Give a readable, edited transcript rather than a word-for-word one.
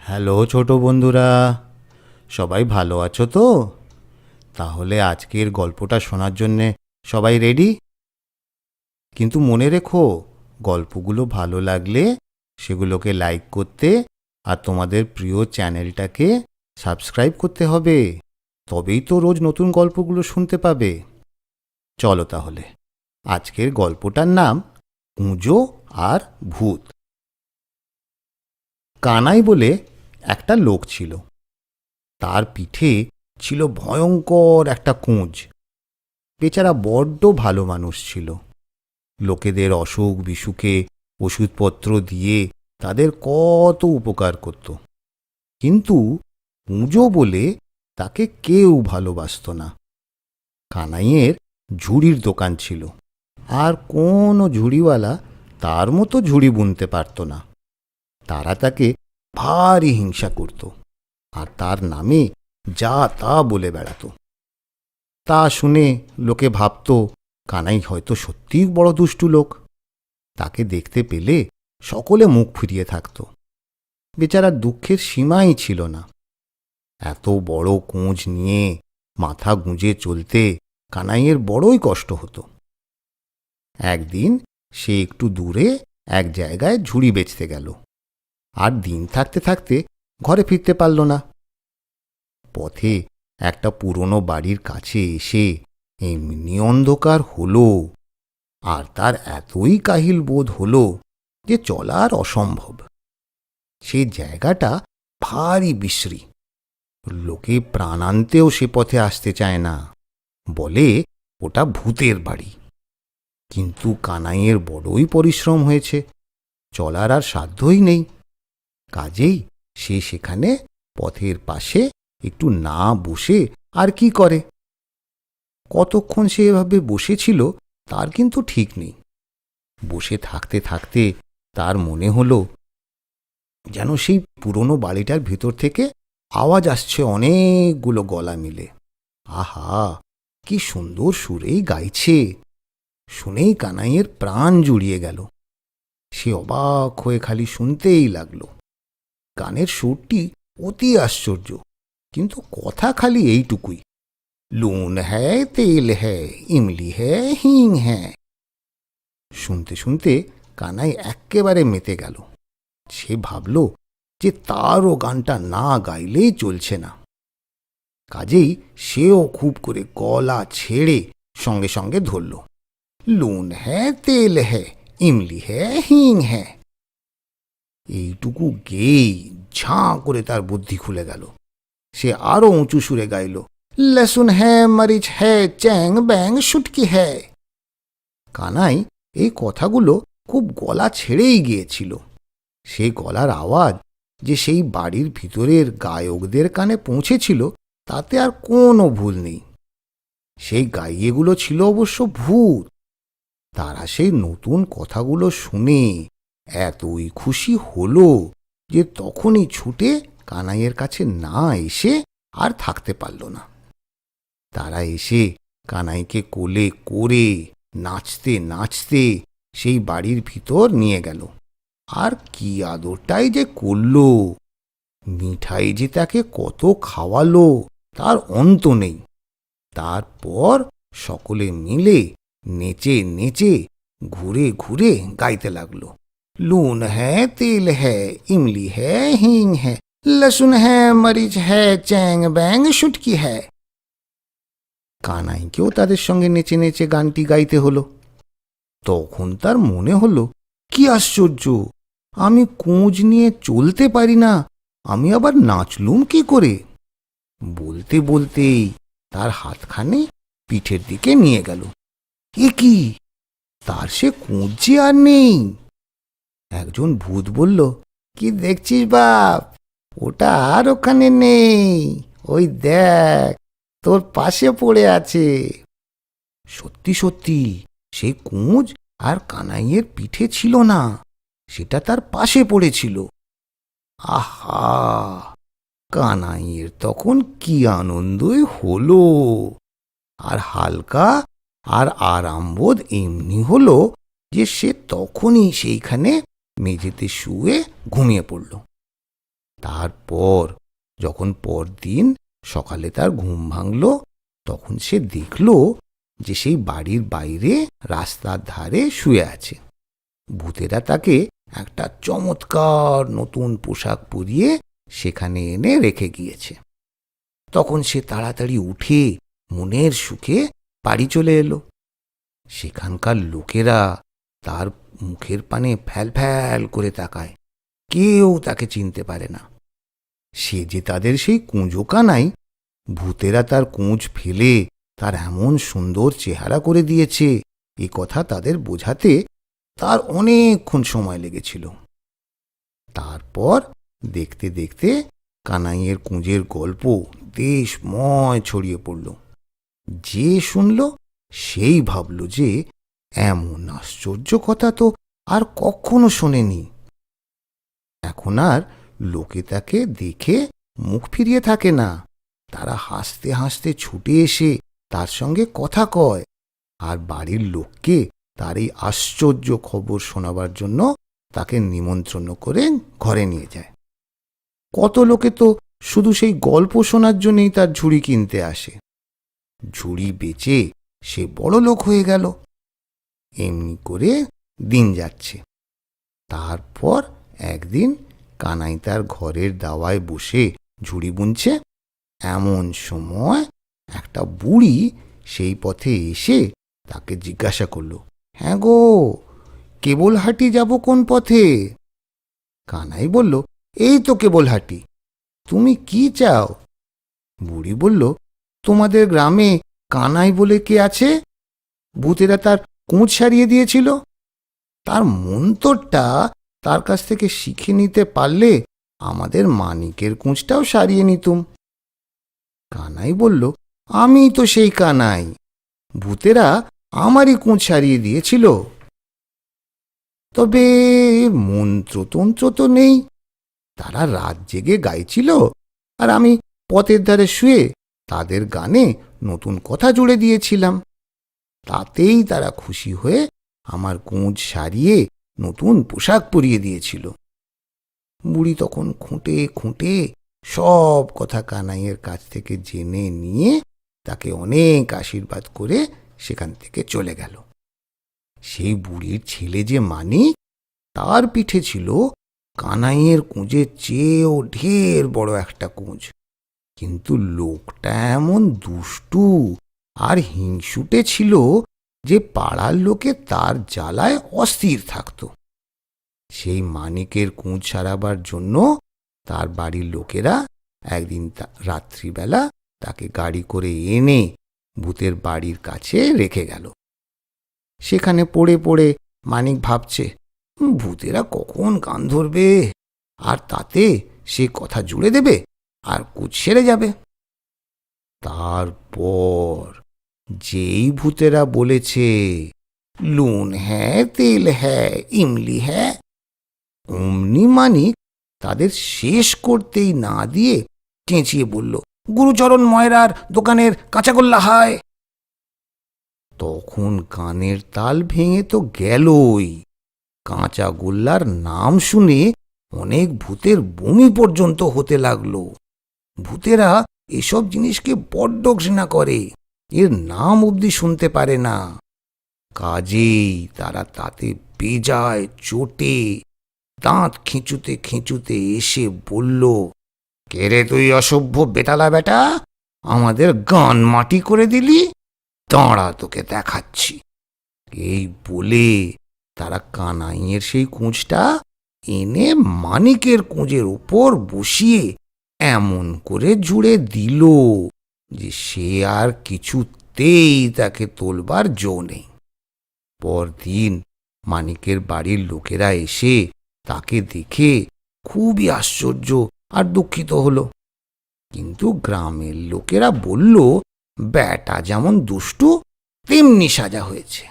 Hello ছোট বন্ধুরা, সবাই ভালো আছো তো? তাহলে আজকের গল্পটা শোনার জন্যে সবাই রেডি? কিন্তু মনে রেখো, গল্পগুলো ভালো লাগলে সেগুলোকে লাইক করতে আর তোমাদের প্রিয় চ্যানেলটাকে সাবস্ক্রাইব করতে হবে। তবেই তো রোজ নতুন গল্পগুলো শুনতে পাবে। চলো তাহলে, আজকের গল্পটার নাম কুঁজো আর ভূত। কানাই বলে একটা লোক ছিল। তার পিঠে ছিল ভয়ঙ্কর একটা কুঁজ। বেচারা বড্ড ভালো মানুষ ছিল। লোকেদের অসুখ বিসুখে ওষুধপত্র দিয়ে তাদের কত উপকার করত। কিন্তু কুঁজো বলে তাকে কেউ ভালোবাসত না। কানাইয়ের ঝুড়ির দোকান ছিল, আর কোনো ঝুড়িওয়ালা তার মতো ঝুড়ি বুনতে পারত না। তারা তাকে ভারী হিংসা করত আর তার নামে যা তা বলে বেড়াত। তা শুনে লোকে ভাবত কানাই হয়তো সত্যিই বড় দুষ্টু লোক। তাকে দেখতে পেলে সকলে মুখ ফিরিয়ে থাকত। বেচারার দুঃখের সীমাই ছিল না। এত বড় কোঁজ নিয়ে মাথা গুঁজে চলতে কানাইয়ের বড়ই কষ্ট হতো। একদিন সে একটু দূরে এক জায়গায় ঝুড়ি বেচতে গেল, আর দিন থাকতে থাকতে ঘরে ফিরতে পারল না। পথে একটা পুরনো বাড়ির কাছে এসে এমনি অন্ধকার হলো, আর তার এতই কাহিল বোধ হলো যে চলার অসম্ভব। সে জায়গাটা ভারী বিশ্রী। লোকে প্রাণান্তেও সে পথে আসতে চায় না, বলে ওটা ভূতের বাড়ি। কিন্তু কানাইয়ের বড়ই পরিশ্রম হয়েছে, চলার আর সাধ্যই নেই। কাজেই সে সেখানে পথের পাশে একটু না বসে আর কি করে। কতক্ষণ সে এভাবে বসেছিল তার কিন্তু ঠিক নেই। বসে থাকতে থাকতে তার মনে হলো যেন সেই পুরনো বাড়িটার ভিতর থেকে আওয়াজ আসছে অনেকগুলো গলা মিলে। আহা, কি সুন্দর সুরেই গাইছে! শুনেই কানাইয়ের প্রাণ জুড়িয়ে গেল। সে অবাক হয়ে খালি শুনতেই লাগলো। গানের সুরটি অতি আশ্চর্য, কিন্তু কথা খালি এইটুকুই, লুন হ্যায় তেল হ্যায় ইমলি হ্যায় হিং হ্যায়। শুনতে শুনতে কানাই এক্কেবারে মেতে গেল। সে ভাবল যে তারও গানটা না গাইলেই চলছে না। কাজেই সেও খুব করে গলা ছেড়ে সঙ্গে সঙ্গে ধরল, লুন হ্যায় তেল হ্যায় ইমলি হ্যায় হিং হ্যায়। এইটুকু গেয়েই ঝাঁ করে তার বুদ্ধি খুলে গেল। সে আরো উঁচু সুরে গাইল, লসুন হ্যায় মরিচ হ্যায় চ্যাং ব্যাং শুটকি হ্যায়। কানাই এই কথাগুলো খুব গলা ছেড়েই গিয়েছিল। সেই গলার আওয়াজ যে সেই বাড়ির ভিতরের গায়কদের কানে পৌঁছেছিল তাতে আর কোনো ভুল নেই। সেই গাইয়েগুলো ছিল অবশ্য ভূত। তারা সেই নতুন কথাগুলো শুনে এতই খুশি হলো যে তখনই ছুটে কানাইয়ের কাছে না এসে আর থাকতে পারল না। তারা এসে কানাইকে কোলে করে নাচতে নাচতে সেই বাড়ির ভিতর নিয়ে গেল। আর কি আদরটাই যে করল! মিঠাই যে তাকে কত খাওয়ালো তার অন্ত নেই। তারপর সকলে মিলে নেচে নেচে ঘুরে ঘুরে গাইতে লাগলো, লুন হ্যায় তেল হ্যায় ইমলি হ্যায় হিং হ্যায় লসুন হ্যায় মরিচ হ্যায় চ্যাং ব্যাং শুটকি হ্যায়। কানাইকেও তাদের সঙ্গে নেচে নেচে গানটি গাইতে হলো। তখন তার মনে হলো, কি আশ্চর্য! আমি কোঁজ নিয়ে চলতে পারি না, আমি আবার নাচলুম কি করে? বলতে বলতেই তার হাতখানে পিঠের দিকে নিয়ে গেল। এ কি! তার সে কোঁজ যে আর নেই। একজন ভূত বলল, কি দেখছিস বাপ, ওটা আর ওখানে নেই, ওই দেখ তোর পাশে পড়ে আছে। সত্যি সত্যি সেই কুঁজ আর কানাইয়ের পিঠে ছিল না, সেটা তার পাশে পড়েছিল। আহা, কানাইয়ের তখন কি আনন্দই হলো! আর হালকা আর আরামবোধ এমনি হলো যে সে তখনই সেইখানে মেঝেতে শুয়ে ঘুমিয়ে পড়ল। তারপর যখন পরদিন সকালে তার ঘুম ভাঙল, তখন সে দেখল যে সেই বাড়ির বাইরে রাস্তার ধারে শুয়ে আছে। ভূতেরা তাকে একটা চমৎকার নতুন পোশাক পরিয়ে সেখানে এনে রেখে গিয়েছে। তখন সে তাড়াতাড়ি উঠে মনের সুখে বাড়ি চলে এলো। সেখানকার লোকেরা তার মুখের পানে ফ্যাল ফ্যাল করে তাকায়, কেউ তাকে চিনতে পারে না। সে যে তাদের সেই কুঁজো কানাই। ভূতেরা তার কুঁজ ফেলে তার এমন সুন্দর চেহারা করে দিয়েছে, এ কথা তাদের বোঝাতে তার অনেকক্ষণ সময় লেগেছিল। তারপর দেখতে দেখতে কানাইয়ের কুঁজের গল্প দেশময় ছড়িয়ে পড়ল। যে শুনল সেই ভাবল যে এমন আশ্চর্য কথা তো আর কখনো শোনেনি। এখন আর লোকে তাকে দেখে মুখ ফিরিয়ে থাকে না। তারা হাসতে হাসতে ছুটে এসে তার সঙ্গে কথা কয়, আর বাড়ির লোককে তার এই আশ্চর্য খবর শোনাবার জন্য তাকে নিমন্ত্রণ করে ঘরে নিয়ে যায়। কত লোকে তো শুধু সেই গল্প শোনার জন্যই তার ঝুড়ি কিনতে আসে। ঝুড়ি বেচে সে বড় লোক হয়ে গেল। এমনি করে দিন যাচ্ছে। তারপর একদিন কানাই তার ঘরের দাওয়ায় বসে ঝুড়ি বুনছে। এমন সময় একটা বুড়ি সেই পথে এসে তাকে জিজ্ঞাসা করল, হ্যাঁ গো, কেবলহাটি যাব কোন পথে? কানাই বলল, এই তো কেবলহাটি। তুমি কি চাও? বুড়ি বলল, তোমাদের গ্রামে কানাই বলে কে আছে? ভূতেরা তার কুঁজ সারিয়ে দিয়েছিল। তার মন্তরটা তার কাছ থেকে শিখে নিতে পারলে আমাদের মানিকের কুঁজটাও সারিয়ে নিতুম। কানাই বলল, আমি তো সেই কানাই। ভূতেরা আমারই কুঁজ সারিয়ে দিয়েছিল। তবে মন্ত্রতন্ত্র তো নেই। তারা রাত জেগে গাইছিল, আর আমি পথের ধারে শুয়ে তাদের গানে নতুন কথা জুড়ে দিয়েছিলাম। তাতেই তারা খুশি হয়ে আমার কুঁজ সারিয়ে নতুন পোশাক পরিয়ে দিয়েছিল। বুড়ি তখন খুঁটে খুঁটে সব কথা কানাইয়ের কাছ থেকে জেনে নিয়ে তাকে অনেক আশীর্বাদ করে সেখান থেকে চলে গেল। সেই বুড়ির ছেলে যে মানিক, তার পিঠে ছিল কানাইয়ের কুঁজের চেয়েও ঢের বড় একটা কুঁজ। কিন্তু লোকটা এমন দুষ্টু আর হিংসুটে ছিল যে পাড়ার লোকে তার জ্বালায় অস্থির থাকত। সেই মানিকের কুঁজ সারাবার জন্য তার বাড়ির লোকেরা একদিন রাত্রিবেলা তাকে গাড়ি করে এনে ভূতের বাড়ির কাছে রেখে গেল। সেখানে পড়ে পড়ে মানিক ভাবছে, ভূতেরা কখন গান ধরবে, আর তাতে সে কথা জুড়ে দেবে আর কুঁজ সেরে যাবে। তারপর যেই ভূতেরা বলেছে, লুন হ্যাঁ, তেল হ্যাঁ, ইমলি হ্যাঁ, অমনি মানিক তাদের শেষ করতেই না দিয়ে চেঁচিয়ে বলল, গুরুচরণ ময়রার দোকানের কাঁচাগোল্লা হায়। তখন কানের তাল ভেঙে তো গেলই। কাঁচাগোল্লার নাম শুনে অনেক ভূতের বমি পর্যন্ত হতে লাগলো। ভূতেরা এসব জিনিসকে বড্ড ঘৃণা করে, এর নাম অবধি শুনতে পারে না। কাজেই তারা তাতে বেজায় চোটে দাঁত খিঁচুতে খিঁচুতে এসে বলল, কে রে তুই অসভ্য বেতালা বেটা, আমাদের গান মাটি করে দিলি, দাঁড়া তোকে দেখাচ্ছি। এই বলে তারা কানাইয়ের সেই কুঁজটা এনে মানিকের কুঁজের উপর বসিয়ে এমন করে জুড়ে দিল যে সে আর কিছুতেই তাকে তোলবার জো নেই। পরদিন মানিকের বাড়ির লোকেরা এসে তাকে দেখে খুবই আশ্চর্য আর দুঃখিত হলো। কিন্তু গ্রামের লোকেরা বলল, ব্যাটা যেমন দুষ্টু তেমনি সাজা হয়েছে।